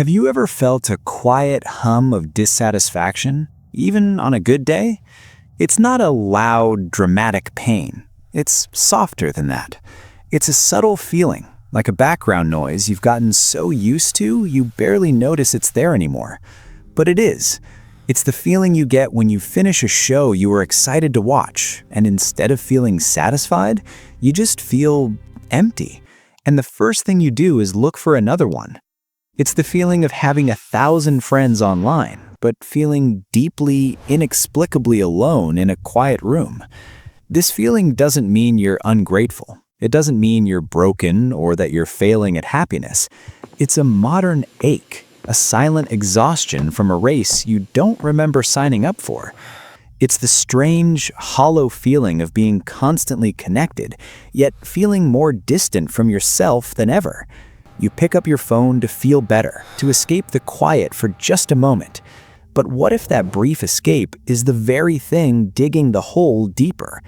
Have you ever felt a quiet hum of dissatisfaction, even on a good day? It's not a loud, dramatic pain. It's softer than that. It's a subtle feeling, like a background noise you've gotten so used to you barely notice it's there anymore. But it is. It's the feeling you get when you finish a show you were excited to watch, and instead of feeling satisfied, you just feel empty. And the first thing you do is look for another one. It's the feeling of having 1,000 friends online, but feeling deeply, inexplicably alone in a quiet room. This feeling doesn't mean you're ungrateful. It doesn't mean you're broken or that you're failing at happiness. It's a modern ache, a silent exhaustion from a race you don't remember signing up for. It's the strange, hollow feeling of being constantly connected, yet feeling more distant from yourself than ever. You pick up your phone to feel better, to escape the quiet for just a moment. But what if that brief escape is the very thing digging the hole deeper?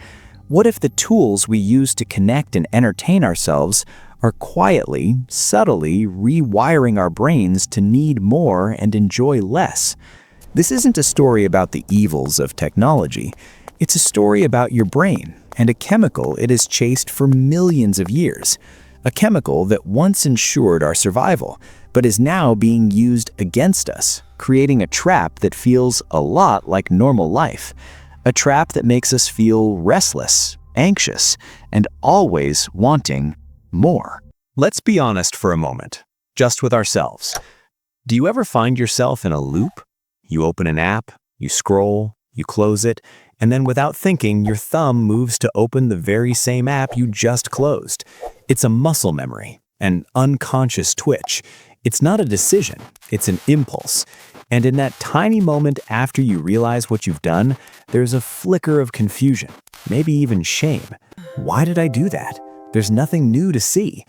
What if the tools we use to connect and entertain ourselves are quietly, subtly rewiring our brains to need more and enjoy less? This isn't a story about the evils of technology. It's a story about your brain and a chemical it has chased for millions of years. A chemical that once ensured our survival, but is now being used against us, creating a trap that feels a lot like normal life. A trap that makes us feel restless, anxious, and always wanting more. Let's be honest for a moment, just with ourselves. Do you ever find yourself in a loop? You open an app, you scroll, you close it, and then without thinking, your thumb moves to open the very same app you just closed. It's a muscle memory, an unconscious twitch. It's not a decision, it's an impulse. And in that tiny moment after you realize what you've done, there's a flicker of confusion, maybe even shame. Why did I do that? There's nothing new to see.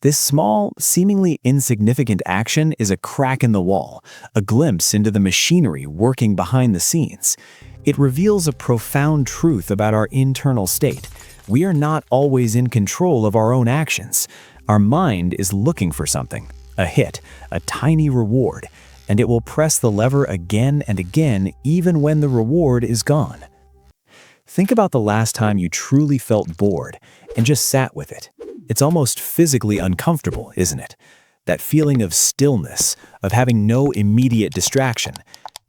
This small, seemingly insignificant action is a crack in the wall, a glimpse into the machinery working behind the scenes. It reveals a profound truth about our internal state. We are not always in control of our own actions. Our mind is looking for something, a hit, a tiny reward, and it will press the lever again and again even when the reward is gone. Think about the last time you truly felt bored and just sat with it. It's almost physically uncomfortable, isn't it? That feeling of stillness, of having no immediate distraction.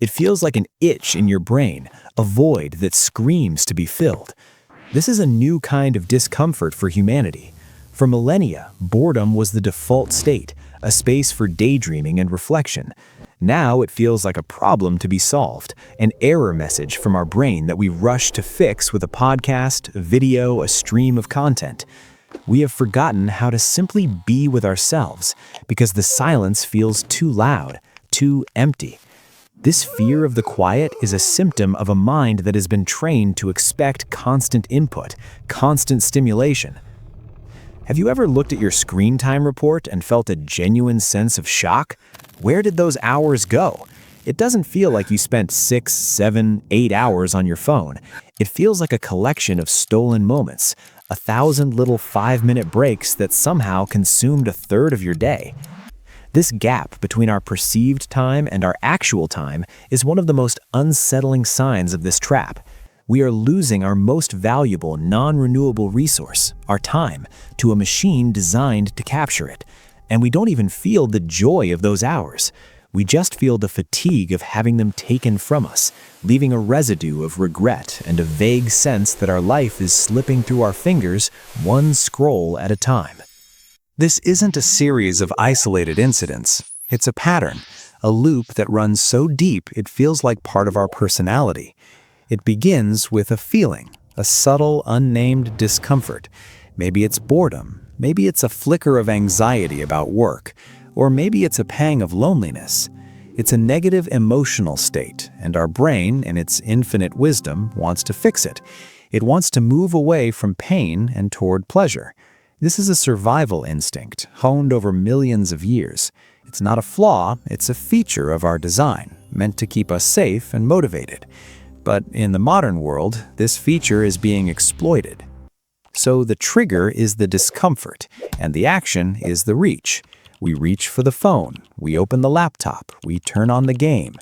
It feels like an itch in your brain, a void that screams to be filled. This is a new kind of discomfort for humanity. For millennia, boredom was the default state, a space for daydreaming and reflection. Now it feels like a problem to be solved, an error message from our brain that we rush to fix with a podcast, a video, a stream of content. We have forgotten how to simply be with ourselves because the silence feels too loud, too empty. This fear of the quiet is a symptom of a mind that has been trained to expect constant input, constant stimulation. Have you ever looked at your screen time report and felt a genuine sense of shock? Where did those hours go? It doesn't feel like you spent 6, 7, 8 hours on your phone. It feels like a collection of stolen moments, 1,000 little 5-minute breaks that somehow consumed a third of your day. This gap between our perceived time and our actual time is one of the most unsettling signs of this trap. We are losing our most valuable non-renewable resource, our time, to a machine designed to capture it. And we don't even feel the joy of those hours. We just feel the fatigue of having them taken from us, leaving a residue of regret and a vague sense that our life is slipping through our fingers one scroll at a time. This isn't a series of isolated incidents. It's a pattern, a loop that runs so deep it feels like part of our personality. It begins with a feeling, a subtle, unnamed discomfort. Maybe it's boredom, maybe it's a flicker of anxiety about work, or maybe it's a pang of loneliness. It's a negative emotional state, and our brain, in its infinite wisdom, wants to fix it. It wants to move away from pain and toward pleasure. This is a survival instinct, honed over millions of years. It's not a flaw, it's a feature of our design, meant to keep us safe and motivated. But in the modern world, this feature is being exploited. So the trigger is the discomfort, and the action is the reach. We reach for the phone, we open the laptop, we turn on the game.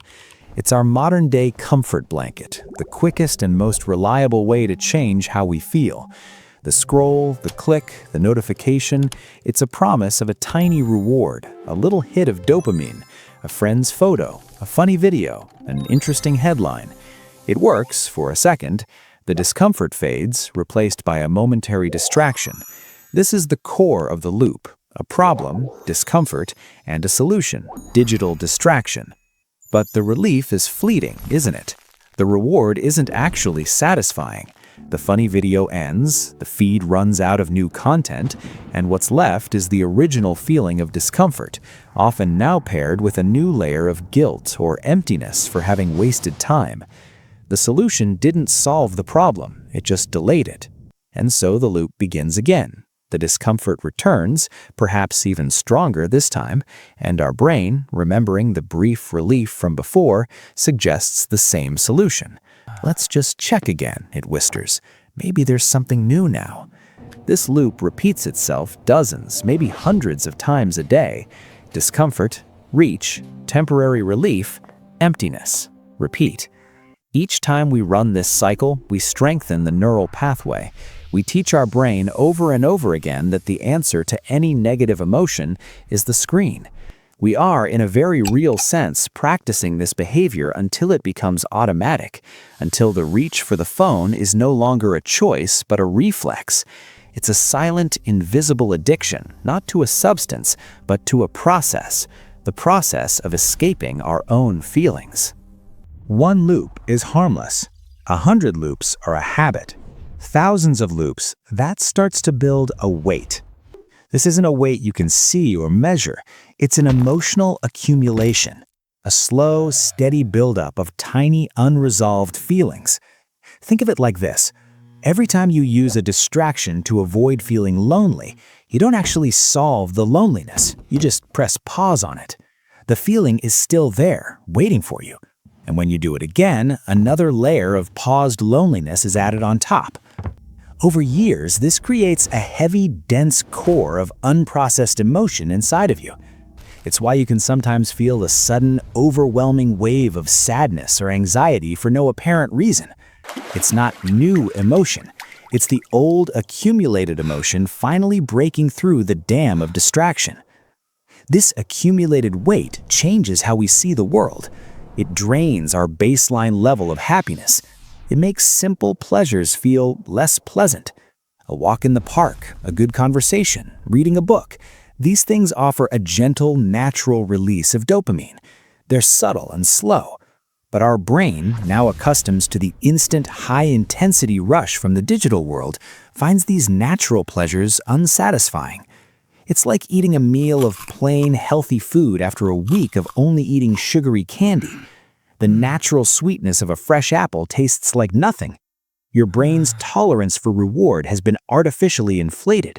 It's our modern-day comfort blanket, the quickest and most reliable way to change how we feel. The scroll, the click, the notification, it's a promise of a tiny reward, a little hit of dopamine, a friend's photo, a funny video, an interesting headline. It works for a second. The discomfort fades, replaced by a momentary distraction. This is the core of the loop: a problem, discomfort, and a solution, digital distraction. But the relief is fleeting, isn't it? The reward isn't actually satisfying. The funny video ends, the feed runs out of new content, and what's left is the original feeling of discomfort, often now paired with a new layer of guilt or emptiness for having wasted time. The solution didn't solve the problem, it just delayed it. And so the loop begins again. The discomfort returns, perhaps even stronger this time, and our brain, remembering the brief relief from before, suggests the same solution. "Let's just check again," it whispers. "Maybe there's something new now." This loop repeats itself dozens, maybe hundreds of times a day. Discomfort, reach, temporary relief, emptiness. Repeat. Each time we run this cycle, we strengthen the neural pathway. We teach our brain over and over again that the answer to any negative emotion is the screen. We are, in a very real sense, practicing this behavior until it becomes automatic, until the reach for the phone is no longer a choice but a reflex. It's a silent, invisible addiction, not to a substance, but to a process, the process of escaping our own feelings. One loop is harmless. 100 loops are a habit. Thousands of loops, that starts to build a weight. This isn't a weight you can see or measure. It's an emotional accumulation, a slow, steady buildup of tiny, unresolved feelings. Think of it like this. Every time you use a distraction to avoid feeling lonely, you don't actually solve the loneliness. You just press pause on it. The feeling is still there, waiting for you. And when you do it again, another layer of paused loneliness is added on top. Over years, this creates a heavy, dense core of unprocessed emotion inside of you. It's why you can sometimes feel a sudden, overwhelming wave of sadness or anxiety for no apparent reason. It's not new emotion. It's the old, accumulated emotion finally breaking through the dam of distraction. This accumulated weight changes how we see the world. It drains our baseline level of happiness. It makes simple pleasures feel less pleasant. A walk in the park, a good conversation, reading a book. These things offer a gentle, natural release of dopamine. They're subtle and slow. But our brain, now accustomed to the instant, high-intensity rush from the digital world, finds these natural pleasures unsatisfying. It's like eating a meal of plain, healthy food after a week of only eating sugary candy. The natural sweetness of a fresh apple tastes like nothing. Your brain's tolerance for reward has been artificially inflated.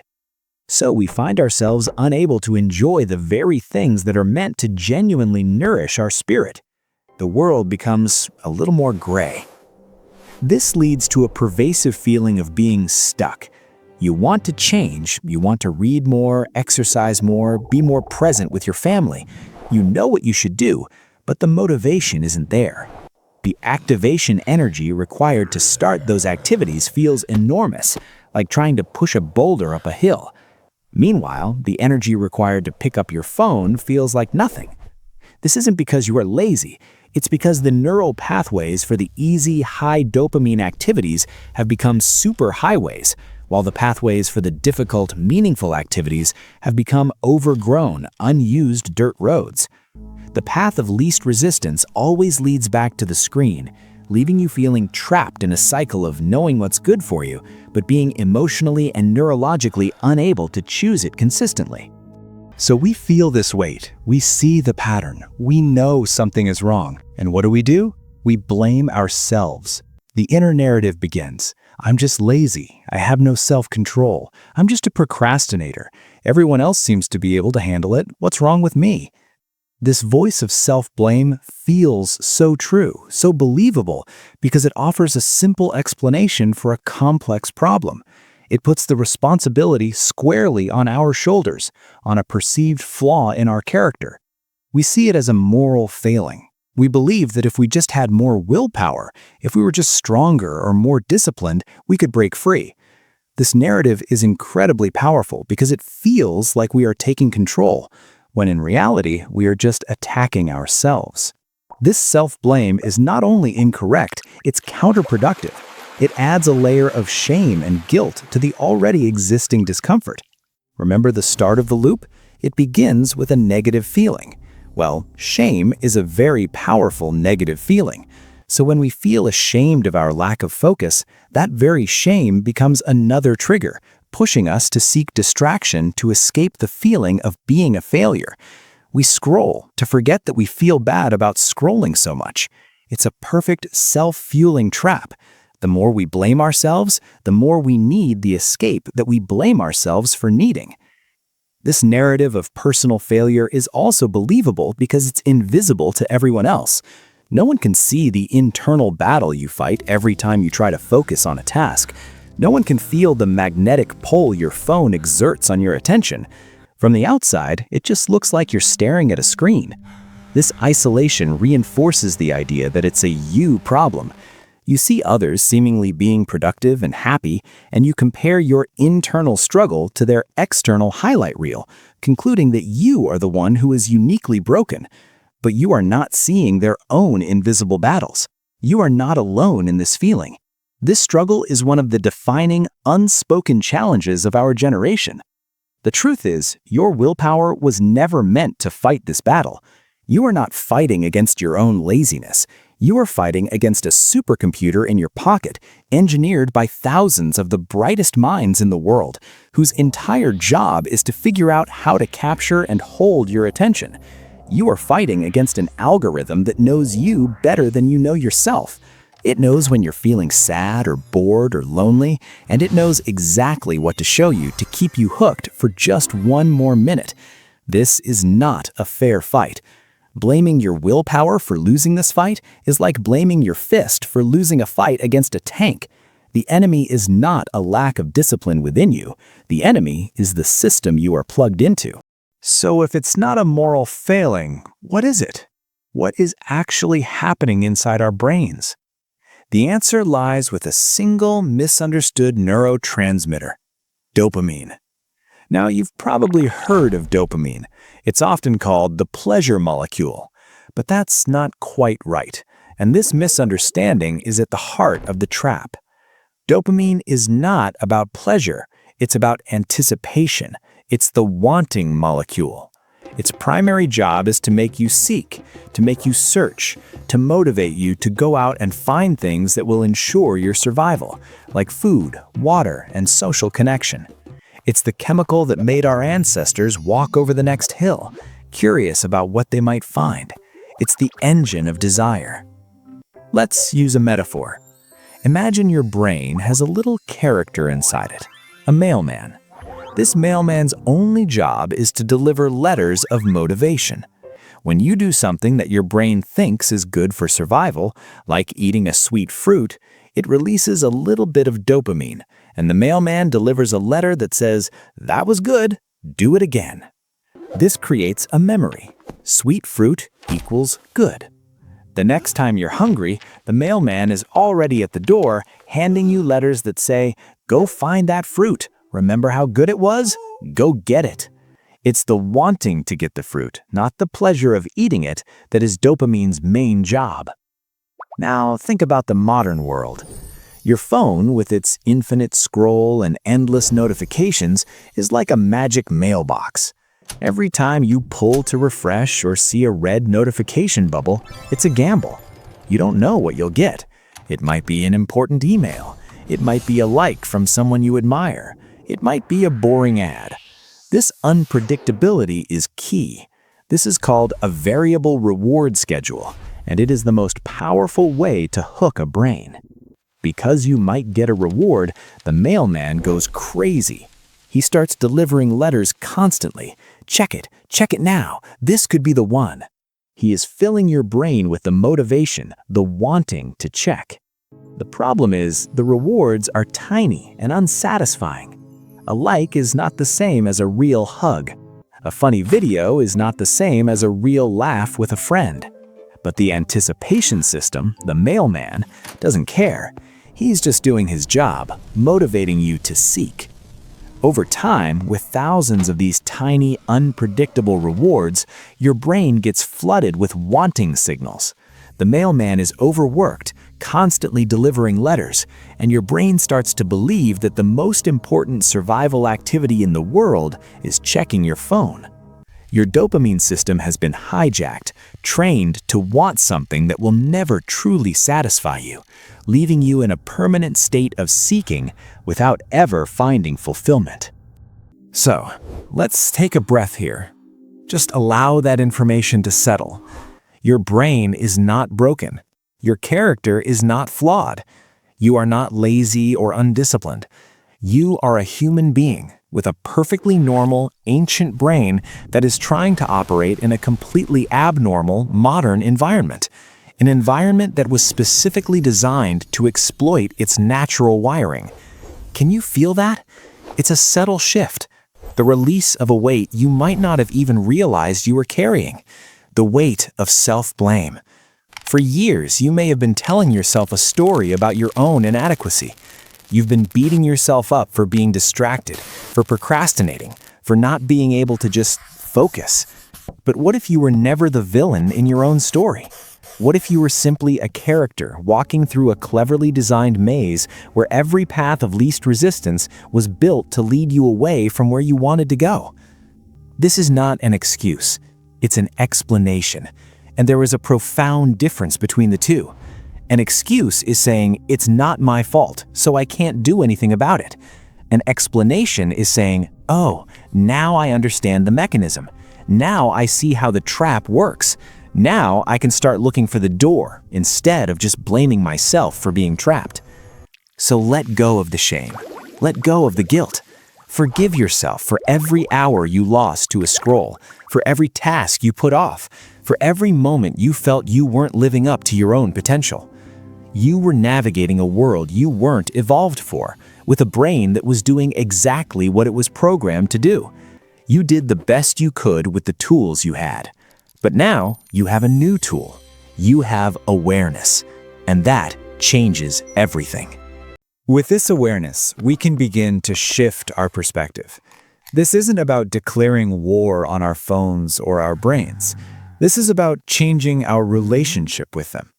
So we find ourselves unable to enjoy the very things that are meant to genuinely nourish our spirit. The world becomes a little more gray. This leads to a pervasive feeling of being stuck. You want to change, you want to read more, exercise more, be more present with your family. You know what you should do, but the motivation isn't there. The activation energy required to start those activities feels enormous, like trying to push a boulder up a hill. Meanwhile, the energy required to pick up your phone feels like nothing. This isn't because you are lazy. It's because the neural pathways for the easy, high dopamine activities have become superhighways, while the pathways for the difficult, meaningful activities have become overgrown, unused dirt roads. The path of least resistance always leads back to the screen, leaving you feeling trapped in a cycle of knowing what's good for you, but being emotionally and neurologically unable to choose it consistently. So we feel this weight, we see the pattern, we know something is wrong, and what do? We blame ourselves. The inner narrative begins. I'm just lazy, I have no self-control, I'm just a procrastinator, everyone else seems to be able to handle it, what's wrong with me? This voice of self-blame feels so true, so believable, because it offers a simple explanation for a complex problem. It puts the responsibility squarely on our shoulders, on a perceived flaw in our character. We see it as a moral failing. We believe that if we just had more willpower, if we were just stronger or more disciplined, we could break free. This narrative is incredibly powerful because it feels like we are taking control, when in reality, we are just attacking ourselves. This self-blame is not only incorrect, it's counterproductive. It adds a layer of shame and guilt to the already existing discomfort. Remember the start of the loop? It begins with a negative feeling. Well, shame is a very powerful negative feeling. So when we feel ashamed of our lack of focus, that very shame becomes another trigger, pushing us to seek distraction to escape the feeling of being a failure. We scroll to forget that we feel bad about scrolling so much. It's a perfect self-fueling trap. The more we blame ourselves, the more we need the escape that we blame ourselves for needing. This narrative of personal failure is also believable because it's invisible to everyone else. No one can see the internal battle you fight every time you try to focus on a task. No one can feel the magnetic pull your phone exerts on your attention. From the outside, it just looks like you're staring at a screen. This isolation reinforces the idea that it's a you problem. You see others seemingly being productive and happy, and you compare your internal struggle to their external highlight reel, concluding that you are the one who is uniquely broken. But you are not seeing their own invisible battles. You are not alone in this feeling. This struggle is one of the defining, unspoken challenges of our generation. The truth is, your willpower was never meant to fight this battle. You are not fighting against your own laziness. You are fighting against a supercomputer in your pocket, engineered by thousands of the brightest minds in the world, whose entire job is to figure out how to capture and hold your attention. You are fighting against an algorithm that knows you better than you know yourself. It knows when you're feeling sad or bored or lonely, and it knows exactly what to show you to keep you hooked for just one more minute. This is not a fair fight. Blaming your willpower for losing this fight is like blaming your fist for losing a fight against a tank. The enemy is not a lack of discipline within you. The enemy is the system you are plugged into. So if it's not a moral failing, what is it? What is actually happening inside our brains? The answer lies with a single misunderstood neurotransmitter: dopamine. Now, you've probably heard of dopamine. It's often called the pleasure molecule, but that's not quite right, and this misunderstanding is at the heart of the trap. Dopamine is not about pleasure, it's about anticipation. It's the wanting molecule. Its primary job is to make you seek, to make you search, to motivate you to go out and find things that will ensure your survival, like food, water, and social connection. It's the chemical that made our ancestors walk over the next hill, curious about what they might find. It's the engine of desire. Let's use a metaphor. Imagine your brain has a little character inside it, a mailman. This mailman's only job is to deliver letters of motivation. When you do something that your brain thinks is good for survival, like eating a sweet fruit, it releases a little bit of dopamine, and the mailman delivers a letter that says, "That was good, do it again." This creates a memory. Sweet fruit equals good. The next time you're hungry, the mailman is already at the door, handing you letters that say, "Go find that fruit. Remember how good it was? Go get it." It's the wanting to get the fruit, not the pleasure of eating it, that is dopamine's main job. Now think about the modern world. Your phone, with its infinite scroll and endless notifications, is like a magic mailbox. Every time you pull to refresh or see a red notification bubble, it's a gamble. You don't know what you'll get. It might be an important email. It might be a like from someone you admire. It might be a boring ad. This unpredictability is key. This is called a variable reward schedule, and it is the most powerful way to hook a brain. Because you might get a reward, the mailman goes crazy. He starts delivering letters constantly. Check it now, this could be the one. He is filling your brain with the motivation, the wanting to check. The problem is, the rewards are tiny and unsatisfying. A like is not the same as a real hug. A funny video is not the same as a real laugh with a friend. But the anticipation system, the mailman, doesn't care. He's just doing his job, motivating you to seek. Over time, with thousands of these tiny, unpredictable rewards, your brain gets flooded with wanting signals. The mailman is overworked, constantly delivering letters, and your brain starts to believe that the most important survival activity in the world is checking your phone. Your dopamine system has been hijacked, trained to want something that will never truly satisfy you, leaving you in a permanent state of seeking without ever finding fulfillment. So, let's take a breath here. Just allow that information to settle. Your brain is not broken. Your character is not flawed. You are not lazy or undisciplined. You are a human being with a perfectly normal, ancient brain that is trying to operate in a completely abnormal, modern environment. An environment that was specifically designed to exploit its natural wiring. Can you feel that? It's a subtle shift. The release of a weight you might not have even realized you were carrying. The weight of self-blame. For years, you may have been telling yourself a story about your own inadequacy. You've been beating yourself up for being distracted, for procrastinating, for not being able to just focus. But what if you were never the villain in your own story? What if you were simply a character walking through a cleverly designed maze where every path of least resistance was built to lead you away from where you wanted to go? This is not an excuse. It's an explanation. And there is a profound difference between the two. An excuse is saying, it's not my fault, so I can't do anything about it. An explanation is saying, oh, now I understand the mechanism. Now I see how the trap works. Now I can start looking for the door instead of just blaming myself for being trapped. So let go of the shame. Let go of the guilt. Forgive yourself for every hour you lost to a scroll, for every task you put off, for every moment you felt you weren't living up to your own potential. You were navigating a world you weren't evolved for, with a brain that was doing exactly what it was programmed to do. You did the best you could with the tools you had. But now you have a new tool. You have awareness, and that changes everything. With this awareness, we can begin to shift our perspective. This isn't about declaring war on our phones or our brains. This is about changing our relationship with them.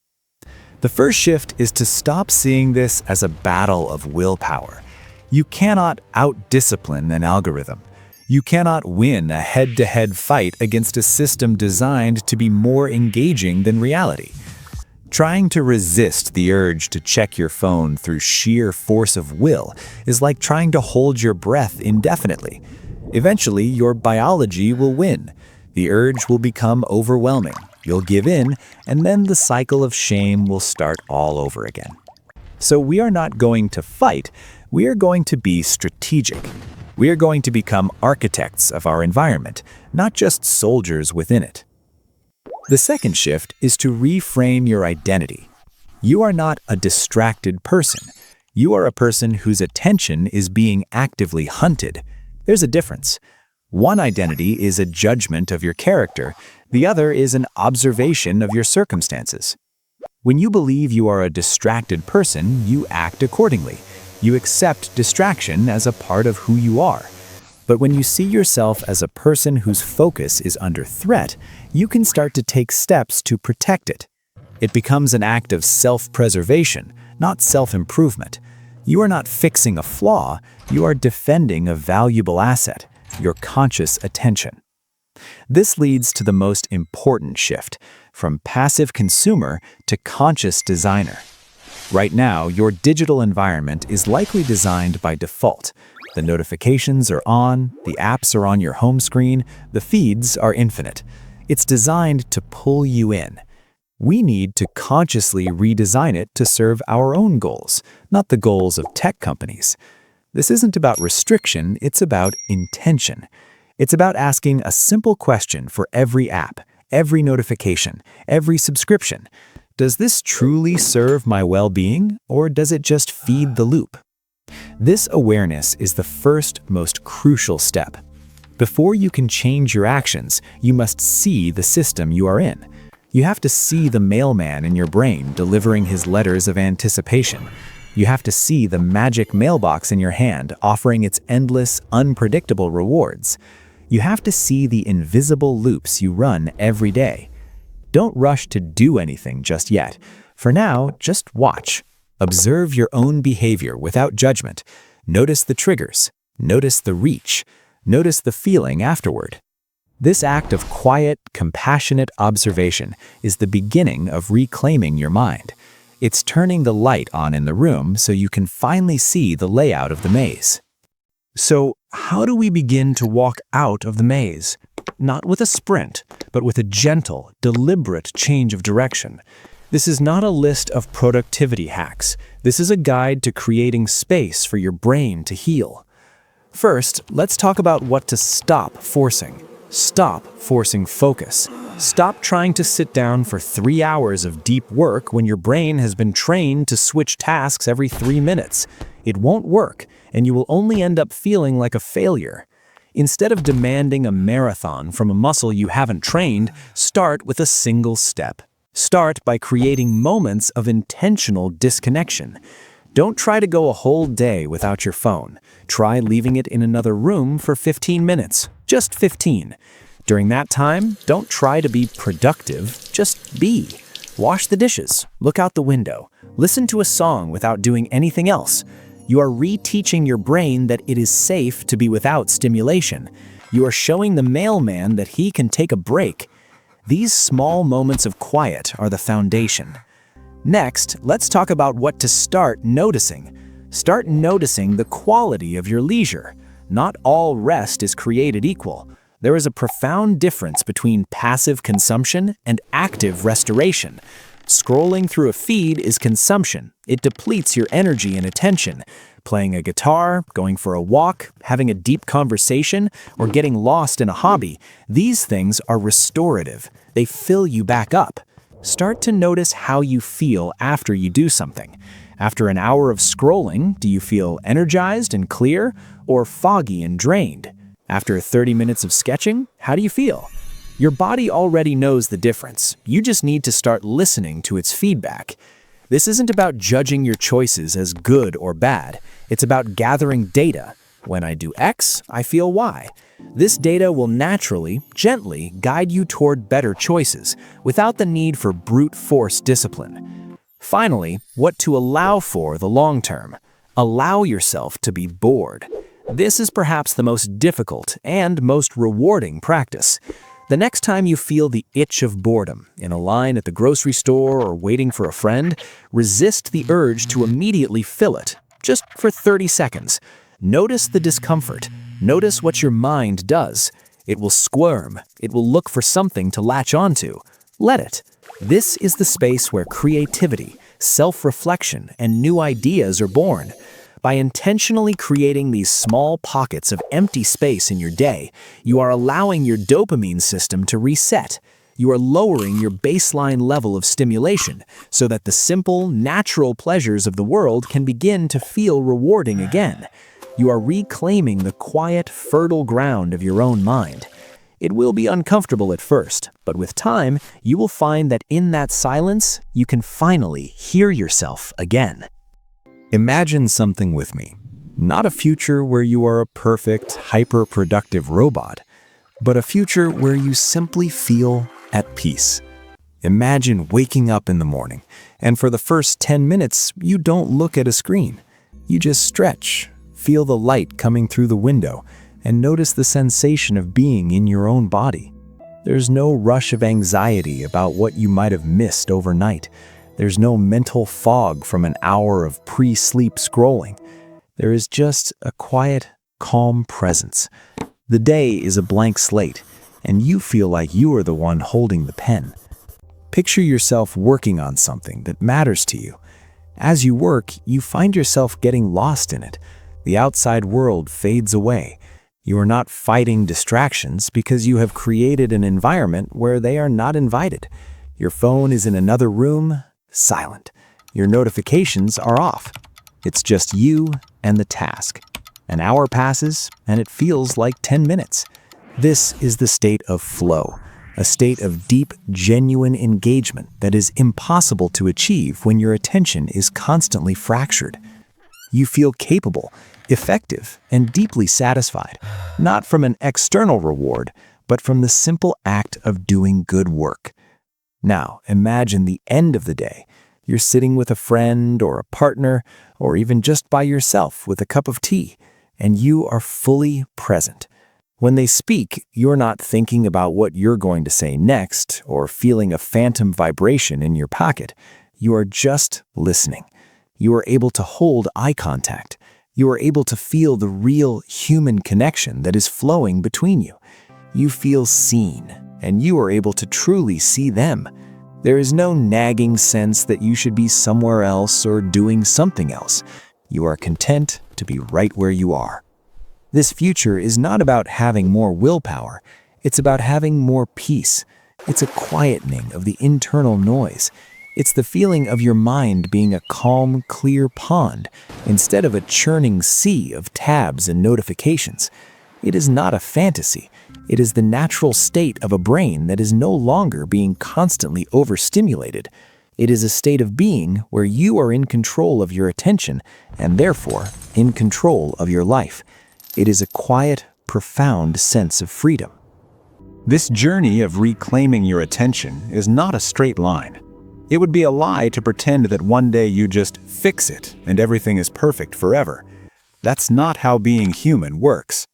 The first shift is to stop seeing this as a battle of willpower. You cannot out-discipline an algorithm. You cannot win a head-to-head fight against a system designed to be more engaging than reality. Trying to resist the urge to check your phone through sheer force of will is like trying to hold your breath indefinitely. Eventually, your biology will win. The urge will become overwhelming. You'll give in, and then the cycle of shame will start all over again. So we are not going to fight. We are going to be strategic. We are going to become architects of our environment, not just soldiers within it. The second shift is to reframe your identity. You are not a distracted person. You are a person whose attention is being actively hunted. There's a difference. One identity is a judgment of your character. The other is an observation of your circumstances. When you believe you are a distracted person, you act accordingly. You accept distraction as a part of who you are. But when you see yourself as a person whose focus is under threat, you can start to take steps to protect it. It becomes an act of self-preservation, not self-improvement. You are not fixing a flaw, you are defending a valuable asset, your conscious attention. This leads to the most important shift, from passive consumer to conscious designer. Right now, your digital environment is likely designed by default. The notifications are on, the apps are on your home screen, the feeds are infinite. It's designed to pull you in. We need to consciously redesign it to serve our own goals, not the goals of tech companies. This isn't about restriction, it's about intention. It's about asking a simple question for every app, every notification, every subscription. Does this truly serve my well-being, or does it just feed the loop? This awareness is the first, most crucial step. Before you can change your actions, you must see the system you are in. You have to see the mailman in your brain delivering his letters of anticipation. You have to see the magic mailbox in your hand offering its endless, unpredictable rewards. You have to see the invisible loops you run every day. Don't rush to do anything just yet. For now, just watch. Observe your own behavior without judgment. Notice the triggers. Notice the reach. Notice the feeling afterward. This act of quiet, compassionate observation is the beginning of reclaiming your mind. It's turning the light on in the room so you can finally see the layout of the maze. So, how do we begin to walk out of the maze? Not with a sprint, but with a gentle, deliberate change of direction. This is not a list of productivity hacks. This is a guide to creating space for your brain to heal. First, let's talk about what to stop forcing. Stop forcing focus. Stop trying to sit down for 3 hours of deep work when your brain has been trained to switch tasks every 3 minutes. It won't work, and you will only end up feeling like a failure. Instead of demanding a marathon from a muscle you haven't trained, start with a single step. Start by creating moments of intentional disconnection. Don't try to go a whole day without your phone. Try leaving it in another room for 15 minutes. Just 15. During that time, don't try to be productive, just be. Wash the dishes, look out the window, listen to a song without doing anything else. You are reteaching your brain that it is safe to be without stimulation. You are showing the mailman that he can take a break. These small moments of quiet are the foundation. Next, let's talk about what to start noticing. Start noticing the quality of your leisure. Not all rest is created equal. There is a profound difference between passive consumption and active restoration. Scrolling through a feed is consumption. It depletes your energy and attention. Playing a guitar, going for a walk, having a deep conversation, or getting lost in a hobby, these things are restorative. They fill you back up. Start to notice how you feel after you do something. After an hour of scrolling, do you feel energized and clear, or foggy and drained? After 30 minutes of sketching, how do you feel? Your body already knows the difference. You just need to start listening to its feedback. This isn't about judging your choices as good or bad. It's about gathering data. When I do X, I feel Y. This data will naturally, gently guide you toward better choices without the need for brute force discipline. Finally, what to allow for the long term. Allow yourself to be bored. This is perhaps the most difficult and most rewarding practice. The next time you feel the itch of boredom, in a line at the grocery store or waiting for a friend, resist the urge to immediately fill it, just for 30 seconds. Notice the discomfort. Notice what your mind does. It will squirm. It will look for something to latch onto. Let it. This is the space where creativity, self-reflection, and new ideas are born. By intentionally creating these small pockets of empty space in your day, you are allowing your dopamine system to reset. You are lowering your baseline level of stimulation so that the simple, natural pleasures of the world can begin to feel rewarding again. You are reclaiming the quiet, fertile ground of your own mind. It will be uncomfortable at first, but with time, you will find that in that silence, you can finally hear yourself again. Imagine something with me. Not a future where you are a perfect, hyper-productive robot, but a future where you simply feel at peace. Imagine waking up in the morning, and for the first 10 minutes, you don't look at a screen. You just stretch, feel the light coming through the window, and notice the sensation of being in your own body. There's no rush of anxiety about what you might have missed overnight. There's no mental fog from an hour of pre-sleep scrolling. There is just a quiet, calm presence. The day is a blank slate, and you feel like you are the one holding the pen. Picture yourself working on something that matters to you. As you work, you find yourself getting lost in it. The outside world fades away. You are not fighting distractions because you have created an environment where they are not invited. Your phone is in another room, silent. Your notifications are off. It's just you and the task. An hour passes, and it feels like 10 minutes. This is the state of flow, a state of deep, genuine engagement that is impossible to achieve when your attention is constantly fractured. You feel capable, effective, and deeply satisfied, not from an external reward, but from the simple act of doing good work. Now, imagine the end of the day. You're sitting with a friend or a partner, or even just by yourself with a cup of tea, and you are fully present. When they speak, you're not thinking about what you're going to say next or feeling a phantom vibration in your pocket. You are just listening. You are able to hold eye contact. You are able to feel the real human connection that is flowing between you. You feel seen, and you are able to truly see them. There is no nagging sense that you should be somewhere else or doing something else. You are content to be right where you are. This future is not about having more willpower. It's about having more peace. It's a quietening of the internal noise. It's the feeling of your mind being a calm, clear pond instead of a churning sea of tabs and notifications. It is not a fantasy. It is the natural state of a brain that is no longer being constantly overstimulated. It is a state of being where you are in control of your attention and therefore in control of your life. It is a quiet, profound sense of freedom. This journey of reclaiming your attention is not a straight line. It would be a lie to pretend that one day you just fix it and everything is perfect forever. That's not how being human works.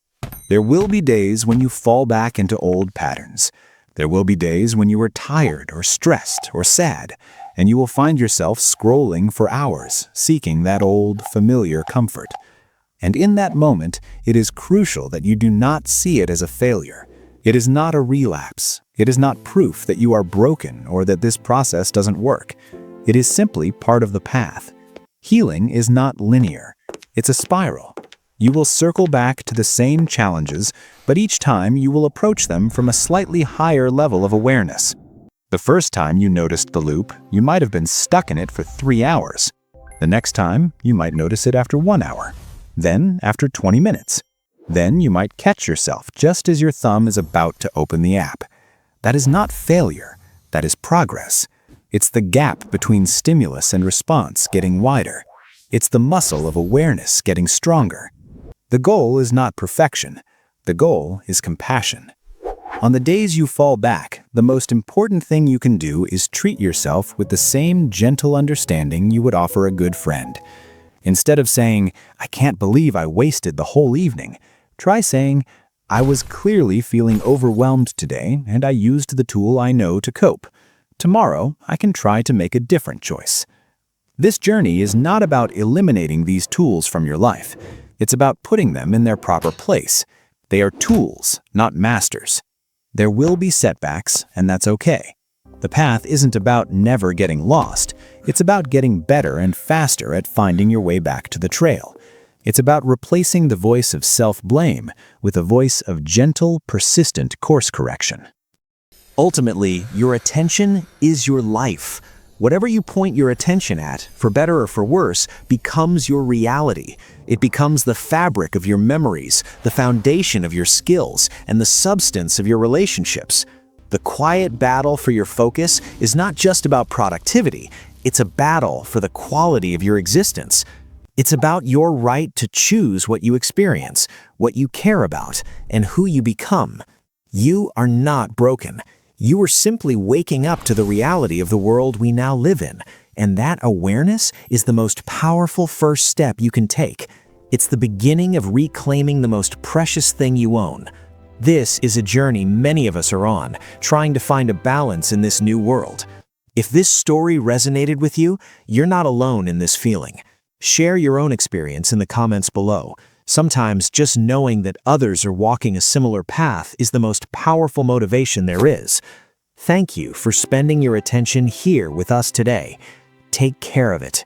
There will be days when you fall back into old patterns. There will be days when you are tired or stressed or sad, and you will find yourself scrolling for hours, seeking that old, familiar comfort. And in that moment, it is crucial that you do not see it as a failure. It is not a relapse. It is not proof that you are broken or that this process doesn't work. It is simply part of the path. Healing is not linear. It's a spiral. You will circle back to the same challenges, but each time you will approach them from a slightly higher level of awareness. The first time you noticed the loop, you might have been stuck in it for 3 hours. The next time, you might notice it after 1 hour. Then after 20 minutes. Then you might catch yourself just as your thumb is about to open the app. That is not failure. That is progress. It's the gap between stimulus and response getting wider. It's the muscle of awareness getting stronger. The goal is not perfection. The goal is compassion. On the days you fall back, the most important thing you can do is treat yourself with the same gentle understanding you would offer a good friend. Instead of saying, "I can't believe I wasted the whole evening," try saying, "I was clearly feeling overwhelmed today, and I used the tool I know to cope. Tomorrow, I can try to make a different choice." This journey is not about eliminating these tools from your life. It's about putting them in their proper place. They are tools, not masters. There will be setbacks, and that's okay. The path isn't about never getting lost. It's about getting better and faster at finding your way back to the trail. It's about replacing the voice of self-blame with a voice of gentle, persistent course correction. Ultimately, your attention is your life. Whatever you point your attention at, for better or for worse, becomes your reality. It becomes the fabric of your memories, the foundation of your skills, and the substance of your relationships. The quiet battle for your focus is not just about productivity. It's a battle for the quality of your existence. It's about your right to choose what you experience, what you care about, and who you become. You are not broken. You are simply waking up to the reality of the world we now live in, and that awareness is the most powerful first step you can take. It's the beginning of reclaiming the most precious thing you own. This is a journey many of us are on, trying to find a balance in this new world. If this story resonated with you, you're not alone in this feeling. Share your own experience in the comments below. Sometimes just knowing that others are walking a similar path is the most powerful motivation there is. Thank you for spending your attention here with us today. Take care of it.